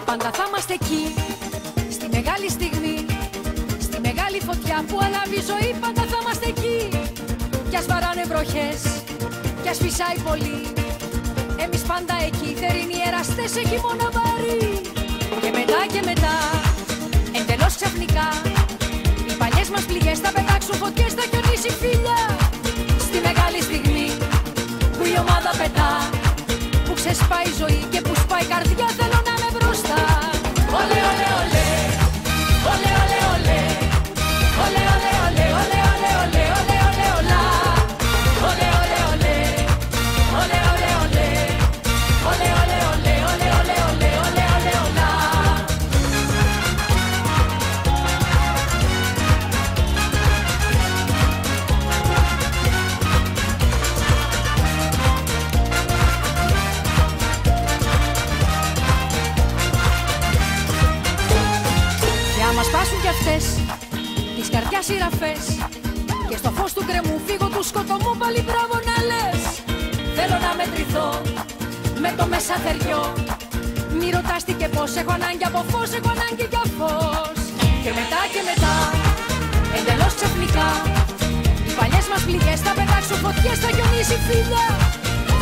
Πάντα θα είμαστε εκεί, στη μεγάλη στιγμή, στη μεγάλη φωτιά που ανάβει η ζωή. Πάντα θα είμαστε εκεί, κι ας βαράνε βροχές, κι ας φυσάει πολύ. Εμείς πάντα εκεί, θερινοί εραστές σε χειμώνα βαρύ. Και μετά, εντελώς ξαφνικά, οι παλιές μας πληγές θα πετάξουν φωτιές, θα χιονίσει φίλια. Στη μεγάλη στιγμή που η ομάδα πετά, που ξεσπάει η ζωή και που σπάει η καρδιά, θέλω να είμαι μπροστά. Ολέ, ολέ, ολέ, ολέ, ολέ, ολέ, ολέ, ολέ, ολέ, ολέ, ολέ, ολέ, ολέ, ολέ, ολά. Ολέ, ολέ, ολέ, ολέ, ολέ, ολέ, ολέ, ολέ, ολέ, ολέ, ολέ, ολέ, ολέ, ολέ, ολά. Μα σπάσουν κι αυτές της καρδιάς οι ραφές, και στο φως του κρεμού φύγω του σκοτωμού, πάλι μπράβο να λες. Θέλω να μετρηθώ με το μέσα θεριό. Μη ρωτάς τι και πώς, έχω ανάγκη από φως, έχω ανάγκη για φως. Και μετά, εντελώς ξαφνικά, οι παλιές μας πληγές θα πετάξουν φωτιές, θα χιονίσει φίλια.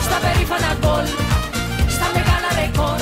Στα περήφανα γκολ, στα μεγάλα ρεκόρ,